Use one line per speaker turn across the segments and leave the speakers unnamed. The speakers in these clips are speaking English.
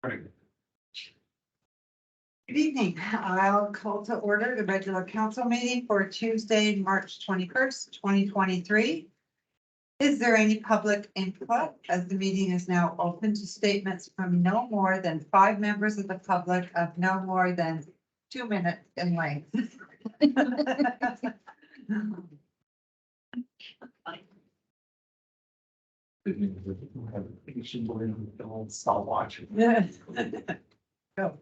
Good
evening. I'll call to order the regular council meeting for Tuesday, March 21st, 2023. Is there any public input, as the meeting is now open to statements from no more than 5 members of the public of no more than 2 minutes in length?
Stop watching.
Go.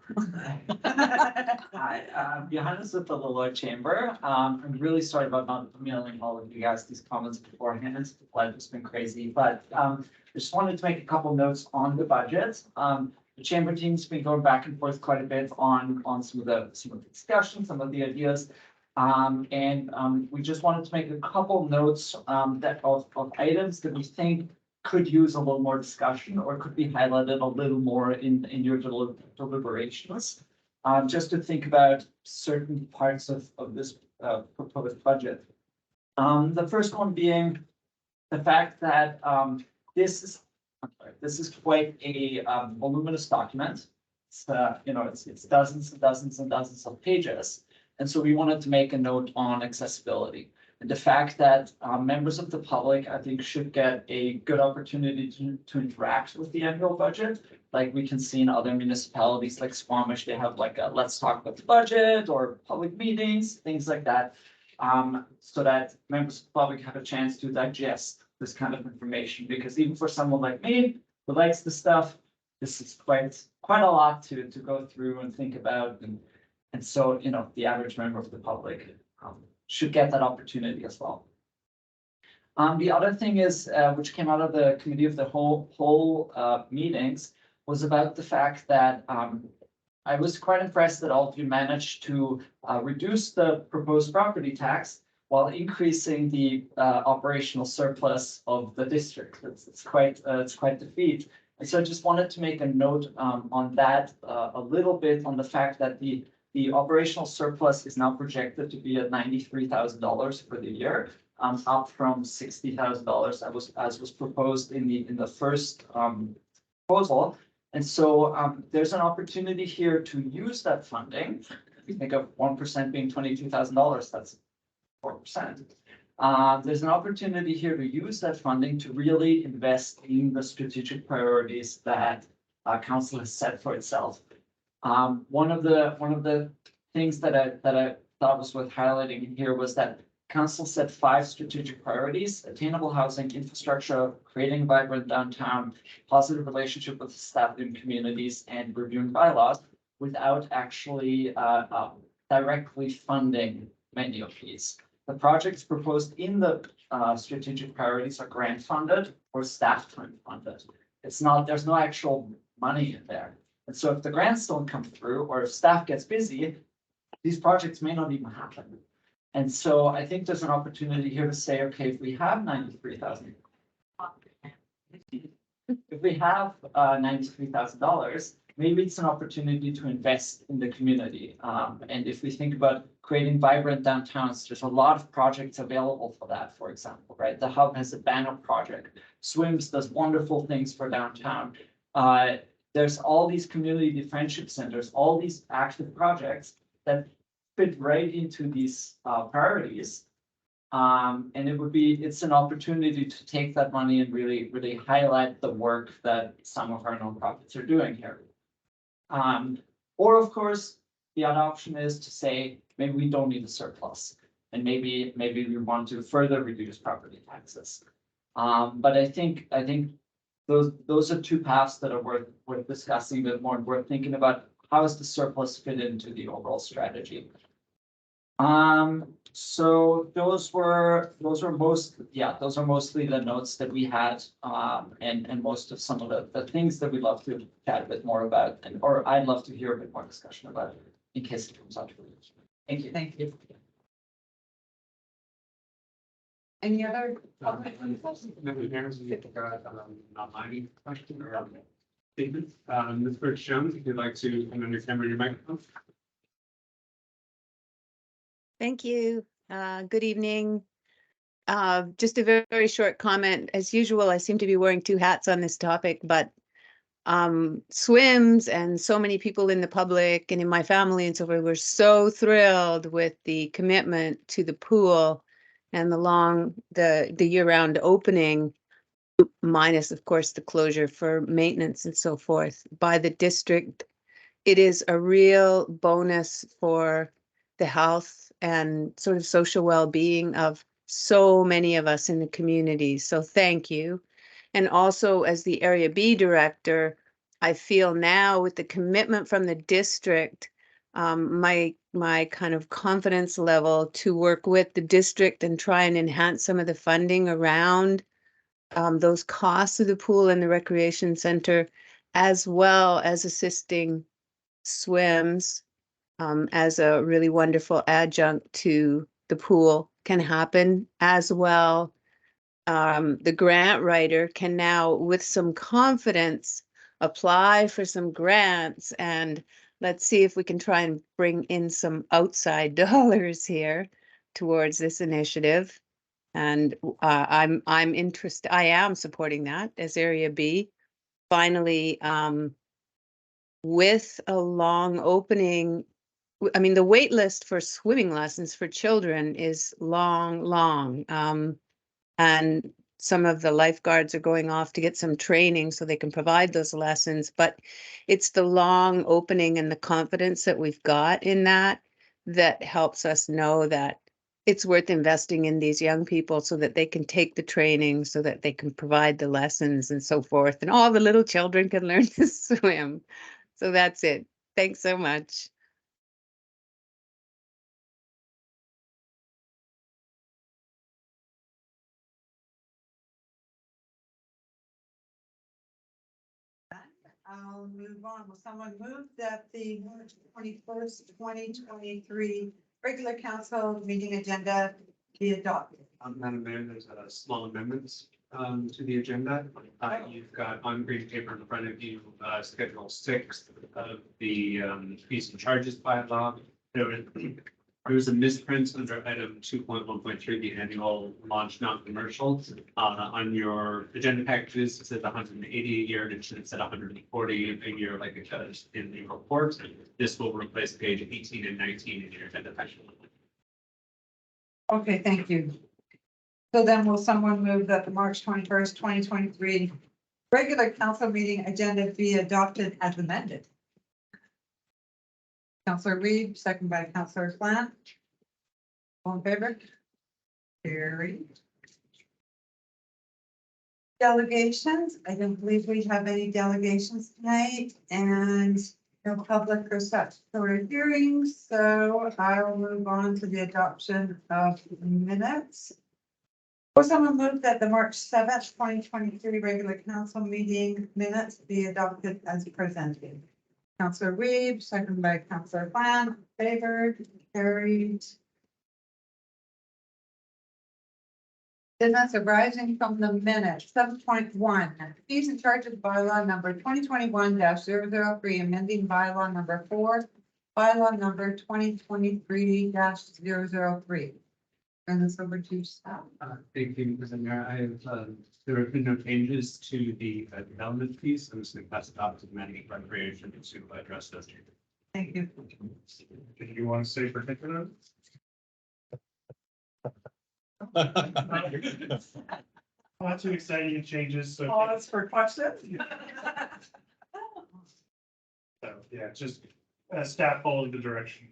Hi, Johannes with the Lillard Chamber. I'm really sorry about not emailing all of you guys these comments beforehand. Life has been crazy, but I just wanted to make a couple notes on the budget. The chamber team's been going back and forth quite a bit on some of the discussions, some of the ideas. We just wanted to make a couple notes that of items that we think could use a little more discussion or could be highlighted a little more in your deliberations. Just to think about certain parts of this proposed budget. The first one being the fact that this is quite a voluminous document. It's it's dozens and dozens and dozens of pages, and so we wanted to make a note on accessibility. And the fact that members of the public, I think, should get a good opportunity to interact with the annual budget. Like we can see in other municipalities like Squamish, they have like a let's talk about the budget or public meetings, things like that. So that members of the public have a chance to digest this kind of information. Because even for someone like me who likes the stuff, this is quite a lot to go through and think about. And so, the average member of the public should get that opportunity as well. The other thing is, which came out of the committee of the whole meetings, was about the fact that I was quite impressed that all of you managed to reduce the proposed property tax while increasing the operational surplus of the district. It's quite the feat. And so I just wanted to make a note on that a little bit on the fact that the operational surplus is now projected to be at $93,000 for the year, up from $60,000 as was proposed in the first proposal. And so there's an opportunity here to use that funding. If you think of 1% being $22,000, that's 4%. There's an opportunity here to use that funding to really invest in the strategic priorities that council has set for itself. One of the things that I thought was worth highlighting here was that council set 5 strategic priorities: attainable housing, infrastructure, creating a vibrant downtown, positive relationship with staff and communities, and reviewing bylaws, without actually directly funding many of these. The projects proposed in the strategic priorities are grant funded or staff time funded. There's no actual money in there. And so if the grants don't come through, or if staff gets busy, these projects may not even happen. And so I think there's an opportunity here to say, okay, if we have $93,000, maybe it's an opportunity to invest in the community. And if we think about creating vibrant downtowns, there's a lot of projects available for that, for example, right? The Hub has a banner project. Swims does wonderful things for downtown. There's all these community friendship centers, all these active projects that fit right into these priorities. And it's an opportunity to take that money and really highlight the work that some of our nonprofits are doing here. Or of course, the other option is to say, maybe we don't need a surplus, and maybe we want to further reduce property taxes. But I think those are 2 paths that are worth discussing a bit more and worth thinking about. How does the surplus fit into the overall strategy? So those are mostly the notes that we had, and most of some of the things that we'd love to chat a bit more about, or I'd love to hear a bit more discussion about in case it comes out. Thank you.
Thank you. Any other?
Online question or statement. Ms. Birch Jones, if you'd like to come on your camera and your microphone.
Thank you. Good evening. Just a very, very short comment. As usual, I seem to be wearing 2 hats on this topic, but swims, and so many people in the public and in my family and so forth were so thrilled with the commitment to the pool and the year-round opening, minus of course the closure for maintenance and so forth by the district. It is a real bonus for the health and sort of social well-being of so many of us in the community. So thank you. And also as the Area B director, I feel now with the commitment from the district, my kind of confidence level to work with the district and try and enhance some of the funding around those costs of the pool and the recreation center, as well as assisting swims as a really wonderful adjunct to the pool can happen as well. The grant writer can now, with some confidence, apply for some grants, and let's see if we can try and bring in some outside dollars here towards this initiative. And I'm interested. I am supporting that as Area B. Finally, with a long opening, I mean, the wait list for swimming lessons for children is long. And some of the lifeguards are going off to get some training so they can provide those lessons. But it's the long opening and the confidence that we've got in that that helps us know that it's worth investing in these young people so that they can take the training, so that they can provide the lessons and so forth, and all the little children can learn to swim. So that's it. Thanks so much.
I'll move on. Will someone move that the March 21st, 2023 regular council meeting agenda be adopted?
Madam Mayor, there's a small amendments to the agenda. You've got on green paper in front of you, Schedule 6 of the fees and charges bylaw. There was a misprint under item 2.1.3, the annual launch non-commercial. On your agenda packages, it says 180 a year, and it should have said 140 a year like it does in the report. This will replace page 18 and 19 in your agenda package.
Okay, thank you. So then will someone move that the March 21st, 2023 regular council meeting agenda be adopted as amended? Councillor Reed, second by Councillor Plant. All in favor? Carried. Delegations, I don't believe we have any delegations tonight, and no public or statutory hearings, so I'll move on to the adoption of minutes. Will someone move that the March 7th, 2023 regular council meeting minutes be adopted as presented? Councillor Reed, second by Councillor Plant, favored, carried. Business arising from the minutes, 7.1, fees and charges bylaw number 2021-003, amending bylaw number 4, bylaw number 2023-003. And this over to staff.
Thank you, Mr. Mayor. I have, there have been no changes to the development piece. I'm just going to pass it off to the managing recreation to address those changes.
Thank you.
Did you want to say particular?
Not too exciting changes, so.
Pause for questions.
So, yeah, just staff followed the direction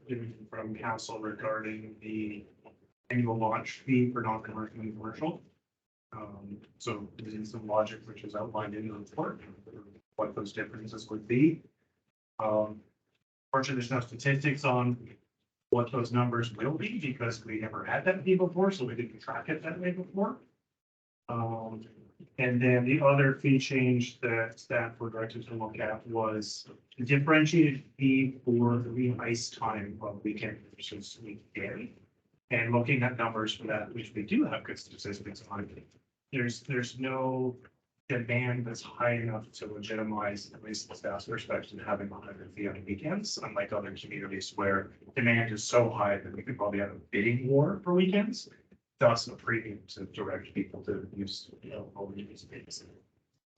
given from council regarding the annual launch fee for non-commercial and commercial. So using some logic which is outlined in the report, what those differences would be. Fortunately, there's no statistics on what those numbers will be because we never had that fee before, so we didn't track it that way before. And then the other fee change that staff were directed to look at was the differentiated fee for the ice time of weekend versus weekday. And looking at numbers for that, which we do have good statistics on, there's no demand that's high enough to legitimize, at least the staff's perspective, having a higher fee on weekends, unlike other communities where demand is so high that we could probably have a bidding war for weekends. Thus, a premium to direct people to use, all the use space.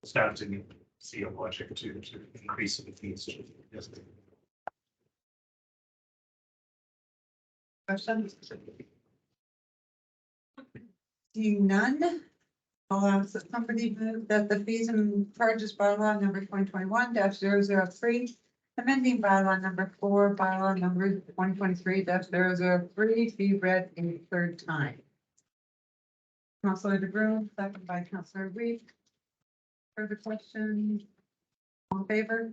Staff didn't see a logic to increase the fees. Yes.
Questions? Seeing none. I'll ask that somebody move that the fees and charges bylaw number 2021-003, amending bylaw number 4, bylaw number 2023-003 be read a third time. Councilor DeBruin, second by Councilor Reed. Further questions? All in favor?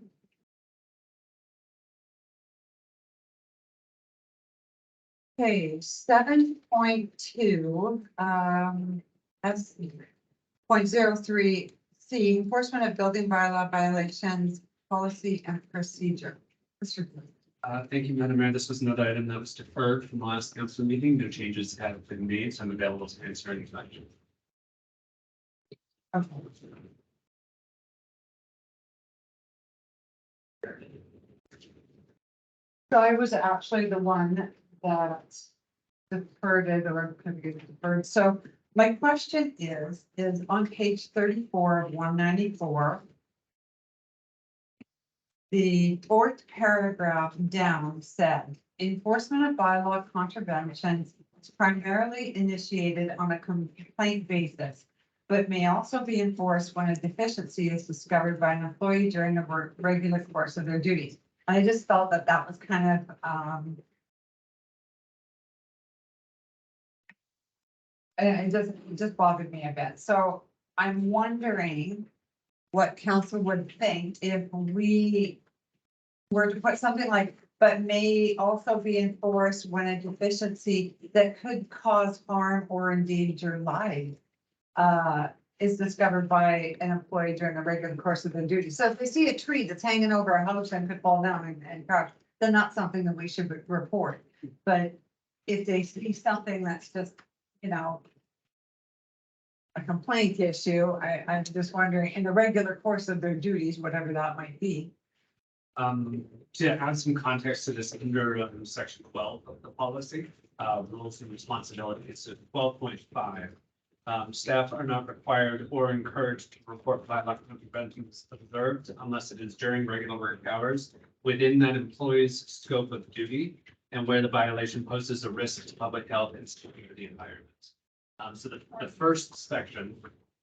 Okay, 7.2, that's 0.03 C, enforcement of building bylaw violations, policy and procedure. Mr. Blue.
Thank you, Madam Mayor. This was another item that was deferred from the last council meeting. No changes have been made, so I'm available to answer any questions.
Okay. So I was actually the one that deferred it or could be deferred. So my question is on page 34 of 194. The fourth paragraph down said, enforcement of bylaw contraventions is primarily initiated on a complaint basis, but may also be enforced when a deficiency is discovered by an employee during the regular course of their duties. I just felt that that was kind of, and it just bothered me a bit. So I'm wondering what council would think if we were to put something like, but may also be enforced when a deficiency that could cause harm or endanger life is discovered by an employee during the regular course of their duty. So if they see a tree that's hanging over a house and could fall down and crash, then that's something that we should report. But if they see something that's just, you know, a complaint issue, I'm just wondering, in the regular course of their duties, whatever that might be.
To add some context to this, under section 12 of the policy, rules and responsibilities, so 12.5. Staff are not required or encouraged to report bylaw contraventions observed unless it is during regular work hours within that employee's scope of duty and where the violation poses a risk to public health and security environment. So the first section,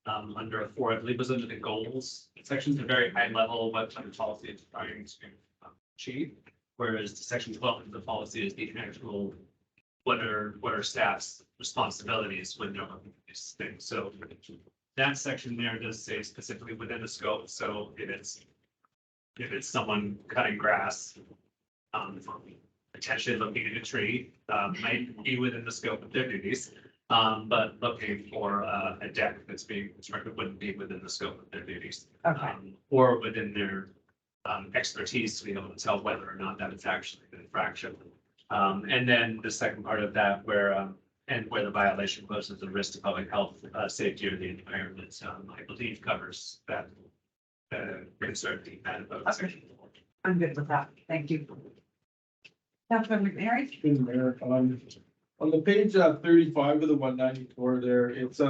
under 4, I believe was under the goals. Section's a very high level what the policy is trying to achieve, whereas section 12 of the policy is the actual what are staff's responsibilities when they're looking at these things. So that section there does say specifically within the scope. So if it's someone cutting grass, potentially looking at a tree, might be within the scope of their duties. But looking for a deck that's being constructed wouldn't be within the scope of their duties.
Okay.
Or within their expertise to be able to tell whether or not that it's actually an infraction. And then the second part of that where the violation poses a risk to public health, safety, or the environment, I believe covers that concern being had about section 4.
I'm good with that. Thank you. Councilor McNary?
In there, on the page 35 of the 194 there, it's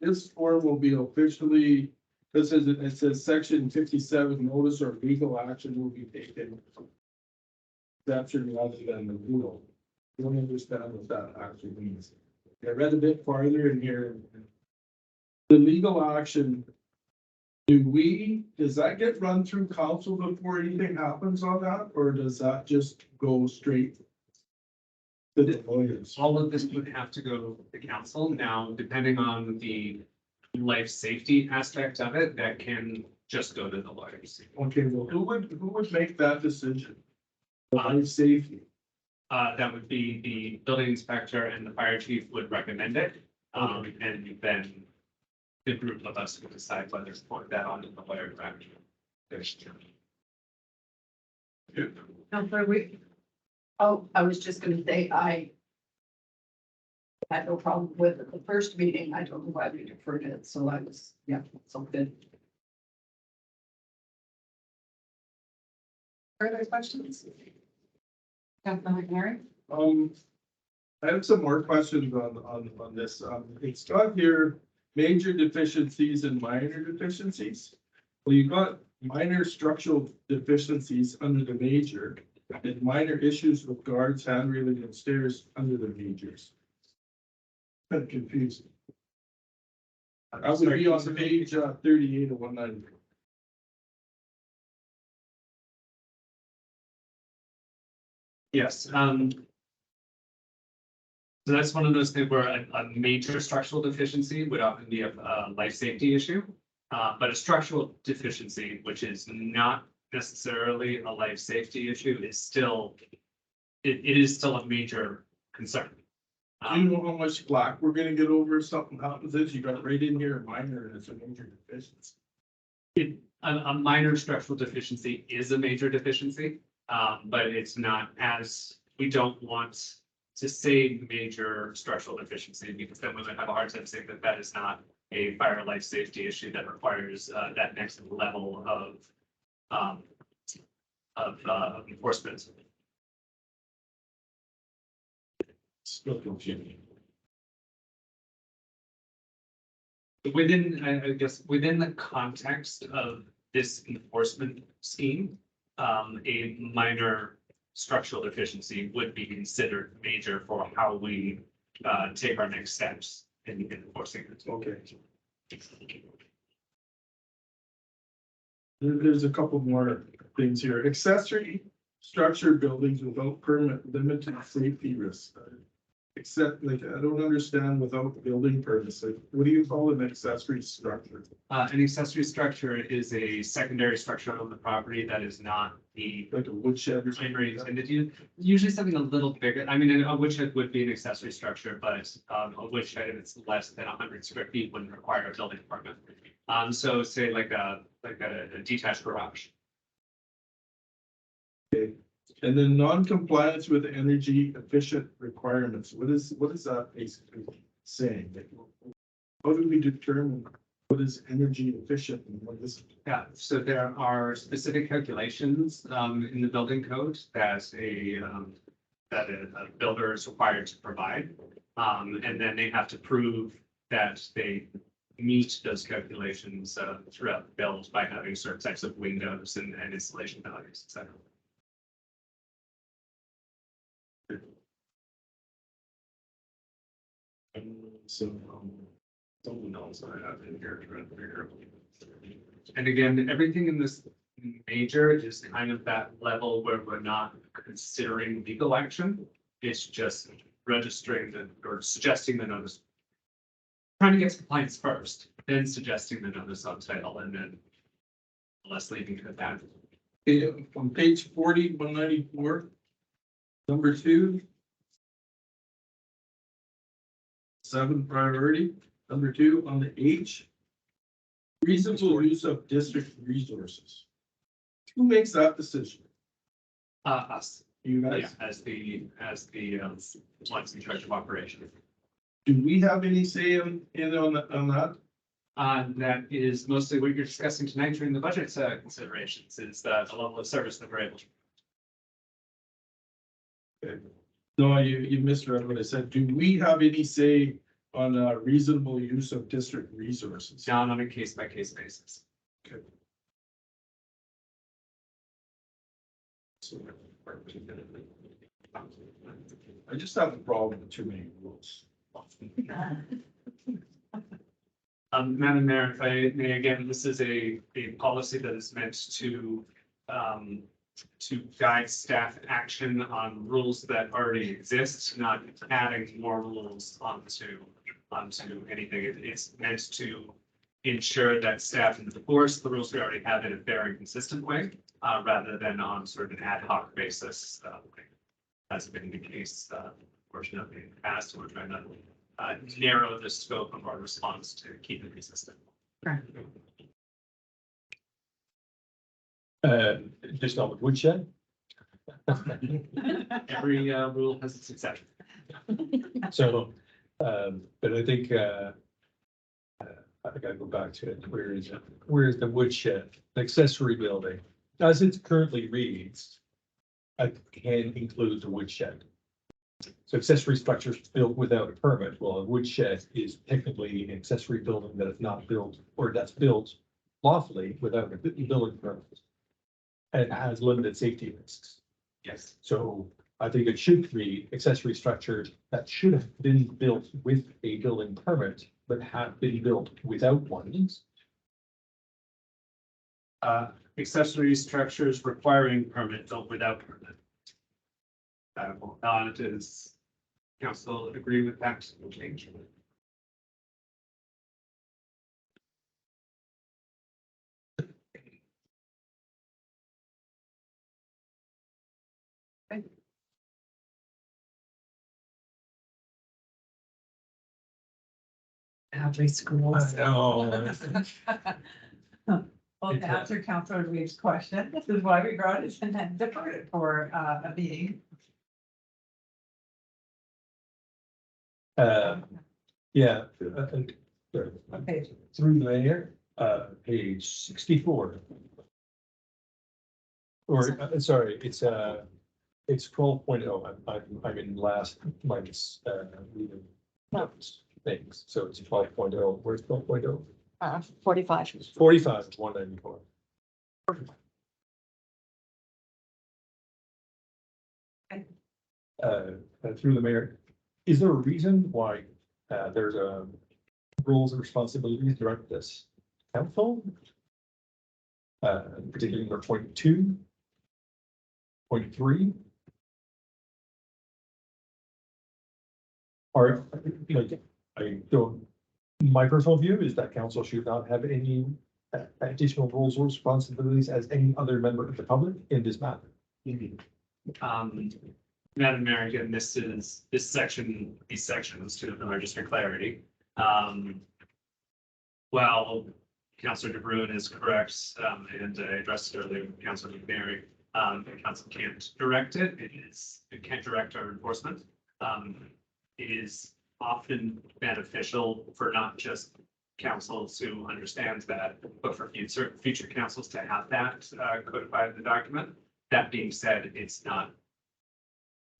this form will be officially, it says section 57, notice or legal action will be taken. Exception rather than the rule. I don't understand what that actually means. I read a bit farther in here. The legal action, does that get run through council before anything happens on that, or does that just go straight to the lawyers?
All of this would have to go to the council. Now, depending on the life safety aspect of it, that can just go to the lawyers.
Okay, well, who would make that decision? Life safety.
That would be the building inspector and the fire chief would recommend it. And then the group of us would decide whether to put that on the lawyer direction.
Councilor Reed?
Oh, I was just gonna say, I had no problem with it the first meeting. I don't know why we deferred it, so I was, yeah, it's all good.
Further questions? Councilor McNary?
I have some more questions on this. It's got here major deficiencies and minor deficiencies. Well, you got minor structural deficiencies under the major and minor issues with guards, hand railing and stairs under the majors. Kind of confusing. I would be on page 38 of 190.
Yes, so that's one of those things where a major structural deficiency would often be a life safety issue. But a structural deficiency, which is not necessarily a life safety issue, is still, it is still a major concern.
Do you know how much flack we're gonna get over if something happens? Is you got right in here minor and it's a major deficiency.
A minor structural deficiency is a major deficiency, but it's not as, we don't want to say major structural deficiency, because then we would have a hard time saying that that is not a fire life safety issue that requires that next level of enforcement.
Still confusing.
Within, I guess, within the context of this enforcement scheme, a minor structural deficiency would be considered major for how we take our next steps in enforcing it.
Okay. There's a couple more things here. Accessory structure buildings without permit limited safety risks. Except, like, I don't understand without building permits, like, what do you call an accessory structure?
An accessory structure is a secondary structure on the property that is not the
Like a woodshed or
primary
something?
intended use. Usually something a little bigger. I mean, a woodshed would be an accessory structure, but a woodshed, if it's less than 100 square feet, wouldn't require a building permit. So say like a detached garage.
And then non-compliance with energy efficient requirements, what is that basically saying? Like, how do we determine what is energy efficient and what is?
Yeah, so there are specific calculations in the building code that a builder is required to provide. And then they have to prove that they meet those calculations throughout the build by having certain types of windows and installation values, et cetera.
So,
Someone else I have in here. And again, everything in this major is kind of that level where we're not considering legal action. It's just registering the, or suggesting the notice. Trying to get compliance first, then suggesting the notice on title, and then less leaving it at that.
on page 40, 194, number 2. 7 priority, number 2 on the H. Reasonable use of district resources. Who makes that decision?
Us,
You
yeah,
guys?
as the ones in charge of operation.
Do we have any say on that?
That is mostly what you're discussing tonight during the budget considerations, is the level of service that we're able to.
Okay. No, you misread what I said. Do we have any say on reasonable use of district resources?
Down on a case by case basis.
Okay. I just have a problem with too many rules.
Madam Mayor, if I may, again, this is a policy that is meant to guide staff action on rules that already exist, not adding more rules onto anything. It's meant to ensure that staff enforce the rules we already have in a fair and consistent way, rather than on sort of an ad hoc basis, has been the case, fortunately in the past. We're trying to narrow the scope of our response to keep it consistent.
Just on the woodshed.
Every rule has its exception.
So, but I think, I gotta go back to it. Where is it? Where is the woodshed? Accessory building, as it currently reads, I can include the woodshed. So accessory structures built without a permit. Well, a woodshed is technically an accessory building that is not built, or that's built lawfully without a building permit. And it has limited safety risks.
Yes.
So I think it should create accessory structures that should have been built with a building permit, but have been built without one.
Accessory structures requiring permit built without permit. Does council agree with that change?
Every school.
know.
Well, to answer Councilor Reeves' question, this is why we brought it and then deferred it for a meeting.
Yeah.
Okay,
Through the mayor, page 64. Or, sorry, it's 12.0. I'm in last minus, reading notes things, so it's 12.0. Where's 12.0?
45.
45 is 194. Through the mayor, is there a reason why there's a roles and responsibilities direct this council? Particularly under point 2, point 3. Or, like, I don't, my personal view is that council should not have any additional roles or responsibilities as any other member of the public in this matter.
Madam Mayor, again, this section, these sections, two of them are just for clarity. While Councillor DeBruin is correct, and I addressed it earlier with Councillor McNary, the council can't direct it. It can't direct our enforcement. It is often beneficial for not just councils who understand that, but for future councils to have that codified in the document. That being said, it's not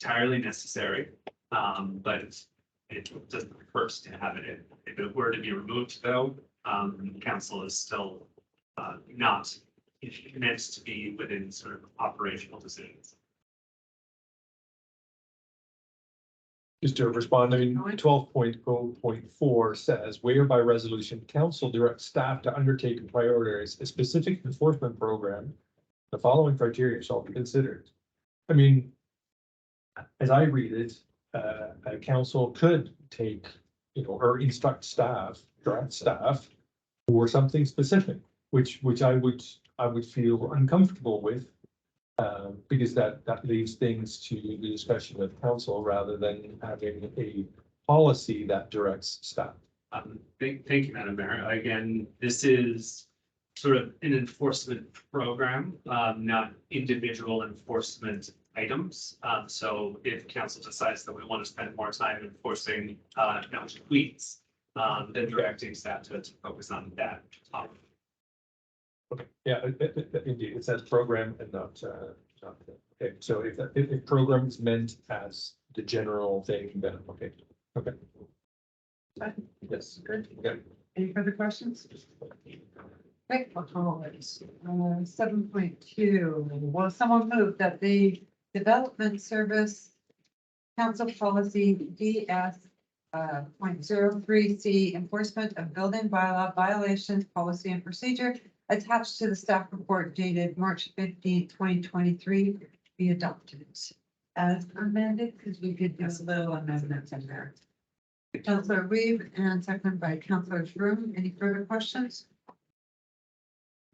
entirely necessary, but it doesn't hurt to have it. If it were to be removed, though, council is still not meant to be within sort of operational decisions.
Just to respond, I mean, 12.0.4 says, where by resolution, council directs staff to undertake and prioritize a specific enforcement program. The following criteria shall be considered. I mean, as I read it, a council could take, or instruct staff, direct staff for something specific, which I would feel uncomfortable with. Because that leaves things to the discussion of council rather than having a policy that directs staff.
Thank you, Madam Mayor. Again, this is sort of an enforcement program, not individual enforcement items. So if council decides that we want to spend more time enforcing tweets, then directing staff to focus on that topic.
Okay, yeah, indeed, it says program and not, okay, so if program is meant as the general thing, then, okay. Yes,
good.
okay.
Any further questions? Okay, I'll call it. 7.2, will someone move that the development service council policy DS 0.03C enforcement of building bylaw violations policy and procedure attached to the staff report dated March 15, 2023 be adopted as amended, because we did do a little amendments in there. Councillor Reeve and seconded by Councillor Broom. Any further questions?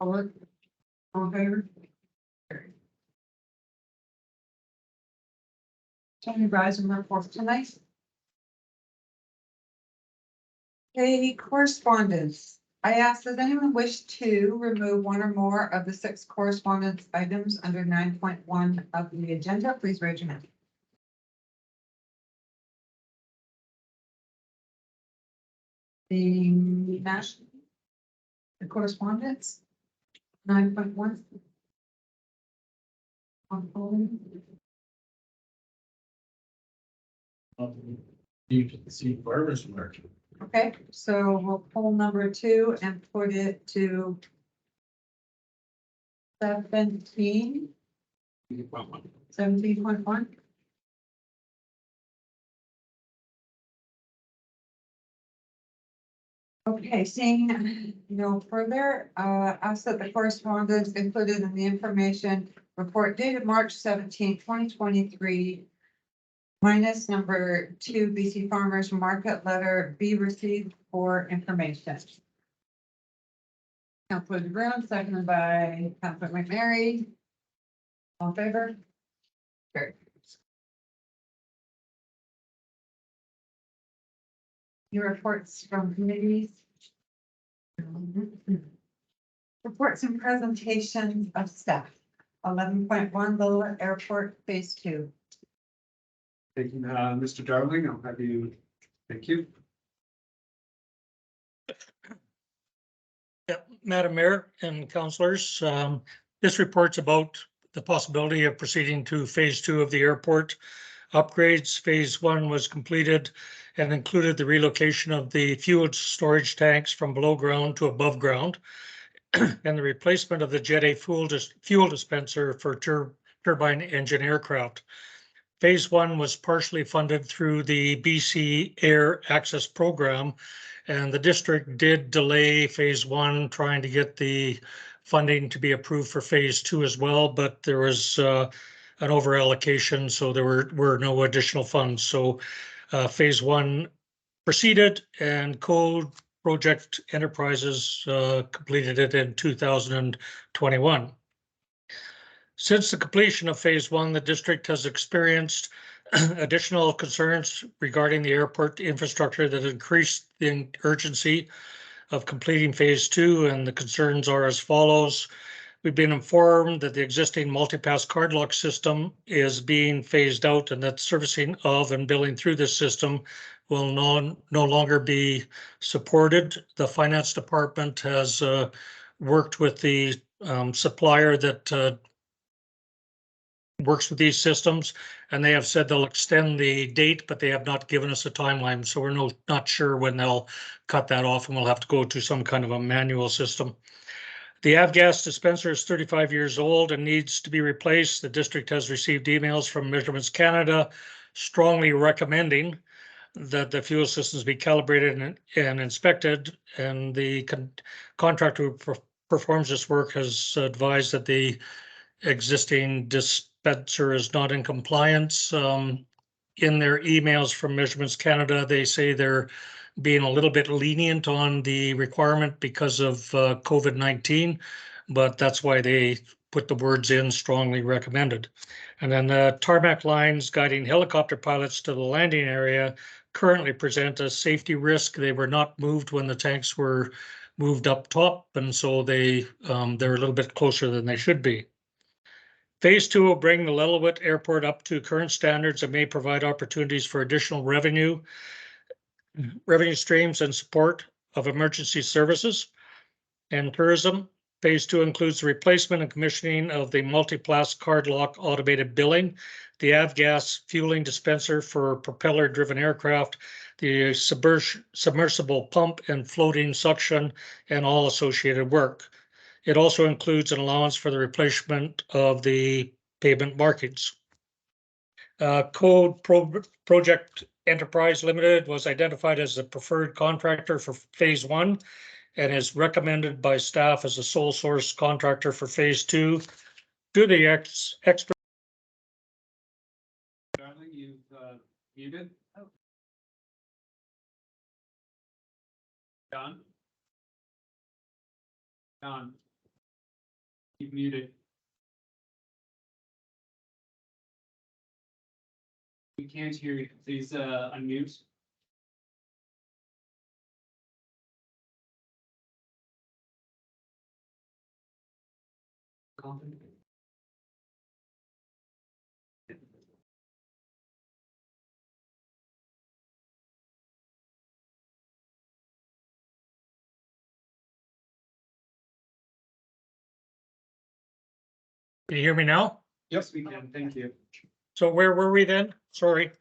All in favor? Carried. Tony Rise and report tonight. Okay, correspondence. I ask, does anyone wish to remove one or more of the 6 correspondence items under 9.1 of the agenda? Please raise your hand. The correspondence, 9.1.
You can see farmers market.
Okay, so we'll pull number 2 and put it to 17, 17.1. Okay, seeing no further, ask that the correspondence included in the information report dated March 17, 2023, minus number 2 BC Farmers Market letter be received for information. Councilor Brown, seconded by Councilor McMary. All in favor? Carried. Your reports from committees. Reports and presentations of staff. 11.1 Lower Airport Phase 2.
Thank you, Mr. Darling. I'll have you, thank you.
Yeah, Madam Mayor and councillors, this report's about the possibility of proceeding to phase 2 of the airport upgrades. Phase 1 was completed and included the relocation of the fuel storage tanks from below ground to above ground and the replacement of the Jet A fuel dispenser for turbine engine aircraft. Phase 1 was partially funded through the BC Air Access Program, and the district did delay phase 1, trying to get the funding to be approved for phase 2 as well, but there was an over allocation, so there were no additional funds. So phase 1 proceeded, and Code Project Enterprises completed it in 2021. Since the completion of phase 1, the district has experienced additional concerns regarding the airport infrastructure that increased the urgency of completing phase 2, and the concerns are as follows. We've been informed that the existing multipass card lock system is being phased out, and that servicing of and billing through this system will no longer be supported. The finance department has worked with the supplier that works with these systems, and they have said they'll extend the date, but they have not given us a timeline. So we're not sure when they'll cut that off, and we'll have to go to some kind of a manual system. The avgas dispenser is 35 years old and needs to be replaced. The district has received emails from Measurements Canada strongly recommending that the fuel systems be calibrated and inspected, and the contractor who performs this work has advised that the existing dispenser is not in compliance. In their emails from Measurements Canada, they say they're being a little bit lenient on the requirement because of COVID-19, but that's why they put the words in strongly recommended. And then the tarmac lines guiding helicopter pilots to the landing area currently present a safety risk. They were not moved when the tanks were moved up top, and so they're a little bit closer than they should be. Phase 2 will bring the Lillooet Airport up to current standards and may provide opportunities for additional revenue streams and support of emergency services and tourism. Phase 2 includes the replacement and commissioning of the multi-pass card lock automated billing, the avgas fueling dispenser for propeller-driven aircraft, the submersible pump and floating suction, and all associated work. It also includes an allowance for the replacement of the pavement markings. Code Project Enterprise Limited was identified as the preferred contractor for phase 1 and is recommended by staff as a sole source contractor for phase 2. To the expert.
Darling, you've muted. John? John? You've muted. We can't hear you. Please unmute.
Can you hear me now?
Yes, we can. Thank you.
So where were we then? Sorry,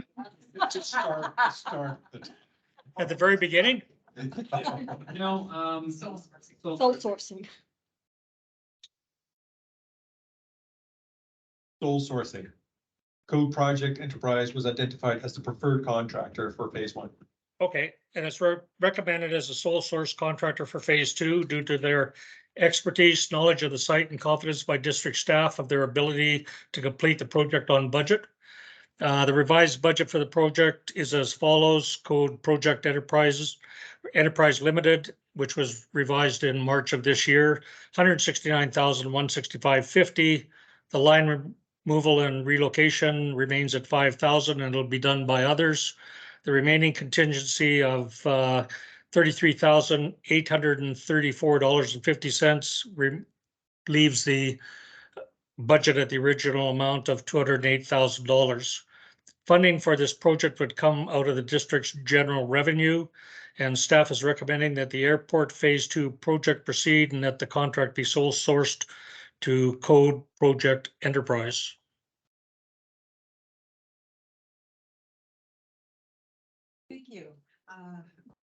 To start.
at the very beginning?
No,
Sole
so
sourcing.
Sole sourcing. Code Project Enterprise was identified as the preferred contractor for phase one.
Okay, and it's recommended as a sole source contractor for phase two due to their expertise, knowledge of the site, and confidence by district staff of their ability to complete the project on budget. The revised budget for the project is as follows: Code Project Enterprise Limited, which was revised in March of this year, $169,165.50. The line removal and relocation remains at 5,000 and it'll be done by others. The remaining contingency of $33,834.50 leaves the budget at the original amount of $208,000. Funding for this project would come out of the district's general revenue, and staff is recommending that the airport phase two project proceed and that the contract be sole sourced to Code Project Enterprise.
Thank you.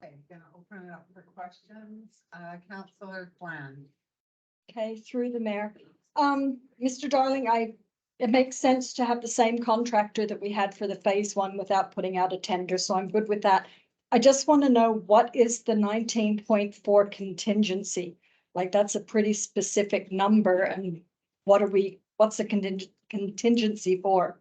Okay, gonna open it up for questions. Councillor Flan.
Okay, through the mayor. Mr. Darling, it makes sense to have the same contractor that we had for the phase one without putting out a tender, so I'm good with that. I just want to know, what is the 19.4 contingency? Like, that's a pretty specific number, and what's the contingency for?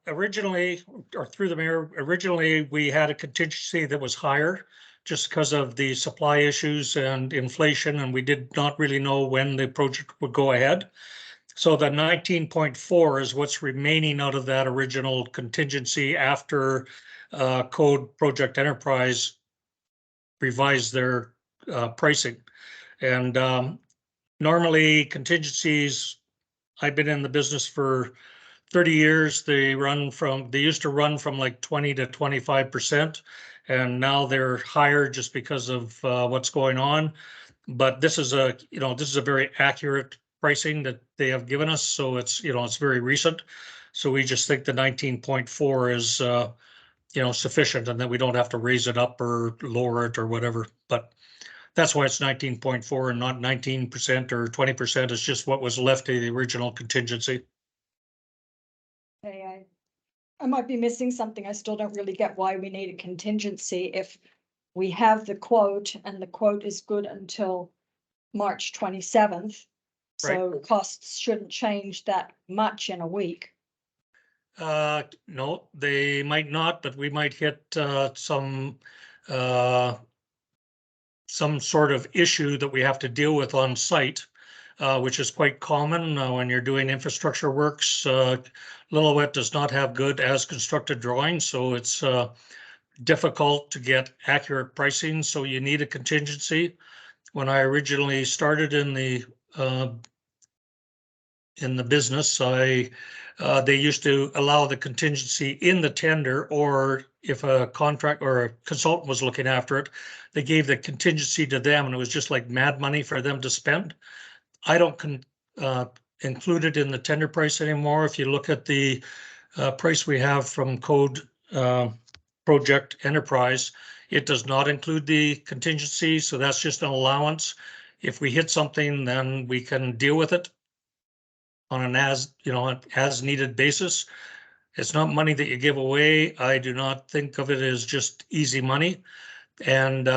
Originally, or through the mayor, originally we had a contingency that was higher just because of the supply issues and inflation, and we did not really know when the project would go ahead. So the 19.4 is what's remaining out of that original contingency after Code Project Enterprise revised their pricing. And normally contingencies, I've been in the business for 30 years. They used to run from like 20 to 25%, and now they're higher just because of what's going on. But this is a very accurate pricing that they have given us. So it's very recent. So we just think the 19.4 is, sufficient, and that we don't have to raise it up or lower it or whatever. But that's why it's 19.4 and not 19% or 20%. It's just what was left of the original contingency.
Okay, I might be missing something. I still don't really get why we need a contingency if we have the quote and the quote is good until March 27th. So costs shouldn't change that much in a week.
No, they might not, but we might hit some sort of issue that we have to deal with on site, which is quite common when you're doing infrastructure works. Lillooet does not have good as constructed drawings, so it's difficult to get accurate pricing. So you need a contingency. When I originally started in the business, they used to allow the contingency in the tender, or if a contract or a consultant was looking after it, they gave the contingency to them, and it was just like mad money for them to spend. I don't include it in the tender price anymore. If you look at the price we have from Code Project Enterprise, it does not include the contingency, so that's just an allowance. If we hit something, then we can deal with it on an as needed basis. It's not money that you give away. I do not think of it as just easy money. And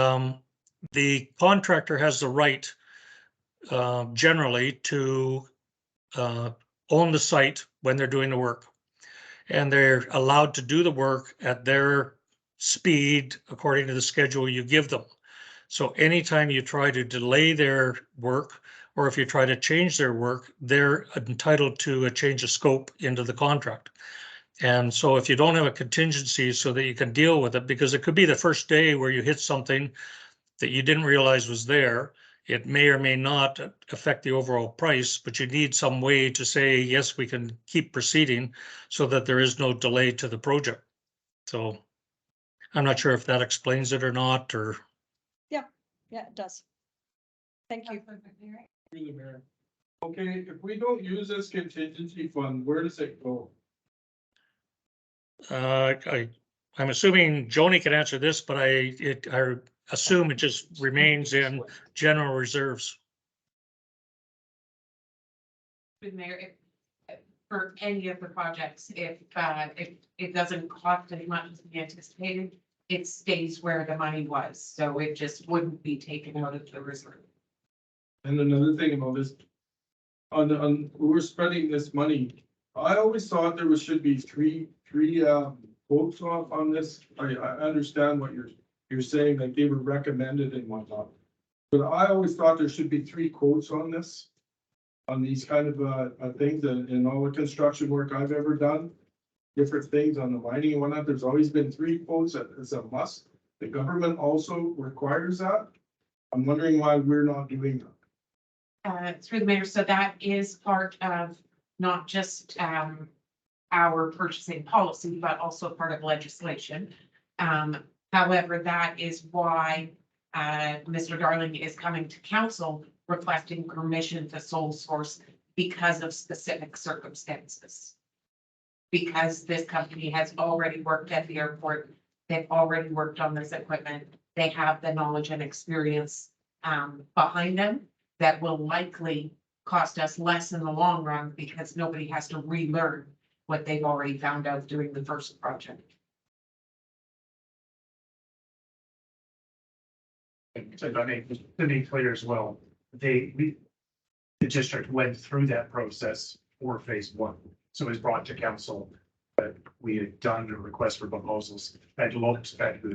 the contractor has the right generally to own the site when they're doing the work. And they're allowed to do the work at their speed according to the schedule you give them. So anytime you try to delay their work, or if you try to change their work, they're entitled to a change of scope into the contract. And so if you don't have a contingency so that you can deal with it, because it could be the first day where you hit something that you didn't realize was there, it may or may not affect the overall price, but you need some way to say, yes, we can keep proceeding so that there is no delay to the project. So I'm not sure if that explains it or not, or.
Yeah, it does. Thank you.
Through the mayor. Okay, if we don't use this contingency fund, where does it go?
I'm assuming Joni can answer this, but I assume it just remains in general reserves.
Mayor, for any of the projects, if it doesn't cost as much as we anticipated, it stays where the money was, so it just wouldn't be taken out of the reserve.
And another thing about this, we're spending this money. I always thought there should be three quotes on this. I understand what you're saying, that they were recommended and whatnot. But I always thought there should be 3 quotes on this. On these kind of things, and in all the construction work I've ever done. Different things on the lining and whatnot, there's always been 3 quotes as a must. The government also requires that. I'm wondering why we're not doing that.
Through the mayor, so that is part of not just our purchasing policy, but also part of legislation. However, that is why Mr. Darling is coming to council requesting permission to sole source because of specific circumstances. Because this company has already worked at the airport, they've already worked on this equipment, they have the knowledge and experience behind them that will likely cost us less in the long run because nobody has to relearn what they've already found out doing the first project.
So I mean, to be clear as well, the district went through that process for phase 1. So it was brought to council that we had done a request for proposals, had looked at who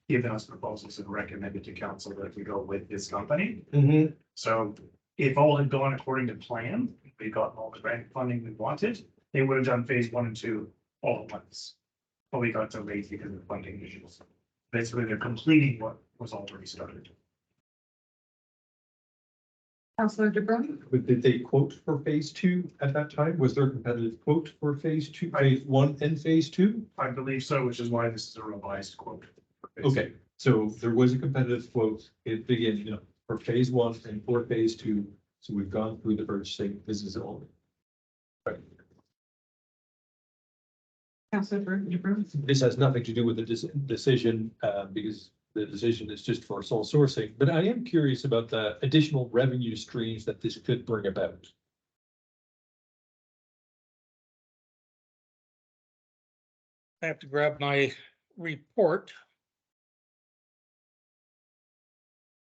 given us proposals and recommended to council that we go with this company. So if all had gone according to plan, we got all the grant funding we wanted, they would have done phase 1 and 2 all at once. But we got delayed because of funding issues. Basically, they're completing what was already started.
Councillor DeBruin?
But did they quote for phase 2 at that time? Was there a competitive quote for phase 2, phase 1 and phase 2?
I believe so, which is why this is a revised quote. for phase
Okay, so there was a competitive quote at the beginning, for phase 1 and for phase 2. So we've gone through the purchasing. This is all. Right.
Councillor DeBruin?
This has nothing to do with the decision, because the decision is just for sole sourcing, but I am curious about the additional revenue streams that this could bring about.
I have to grab my report.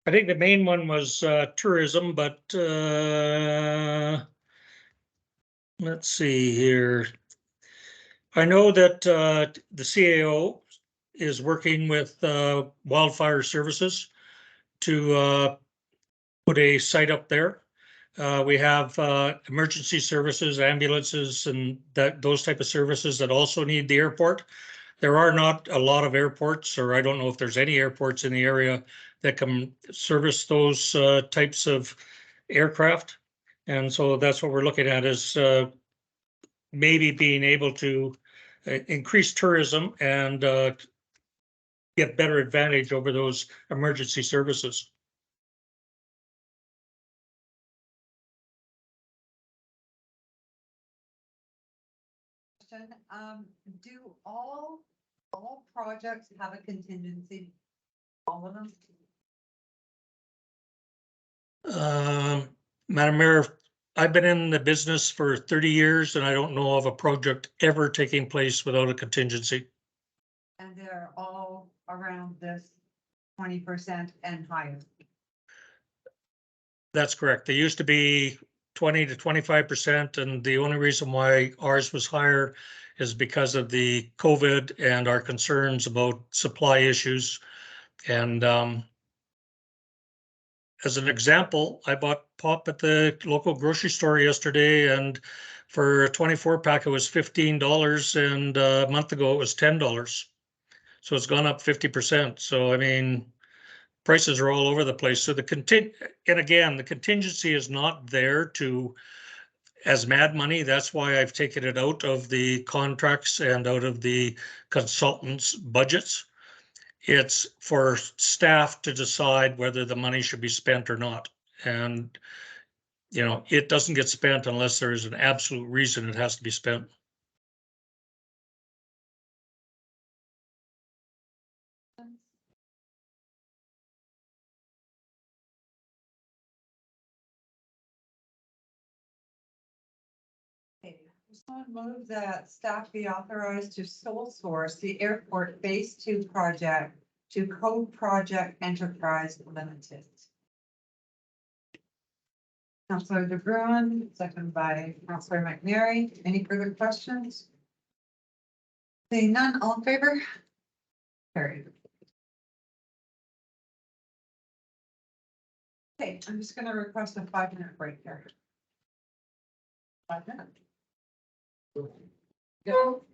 I think the main one was tourism, but let's see here. I know that the CAO is working with Wildfire Services to put a site up there. We have emergency services, ambulances, and those type of services that also need the airport. There are not a lot of airports, or I don't know if there's any airports in the area that can service those types of aircraft. And so that's what we're looking at is maybe being able to increase tourism and get better advantage over those emergency services.
Do all projects have a contingency? All of them?
Madam Mayor, I've been in the business for 30 years and I don't know of a project ever taking place without a contingency.
And they're all around this 20% and higher.
That's correct. They used to be 20 to 25%, and the only reason why ours was higher is because of the COVID and our concerns about supply issues. And as an example, I bought pop at the local grocery store yesterday, and for a 24 pack, it was $15, and a month ago it was $10. So it's gone up 50%. So, I mean, prices are all over the place. So the contingency is not there to as mad money. That's why I've taken it out of the contracts and out of the consultants' budgets. It's for staff to decide whether the money should be spent or not. And, you know, it doesn't get spent unless there is an absolute reason it has to be spent.
Okay, I move that staff be authorized to sole source the airport phase 2 project to Code Project Enterprise Limited. Counselor DeBruin, second by Counselor McNary. Any further questions? Seeing none, all in favor? Carried. Okay, I'm just gonna request a 5-minute break here. 5 minutes. Go.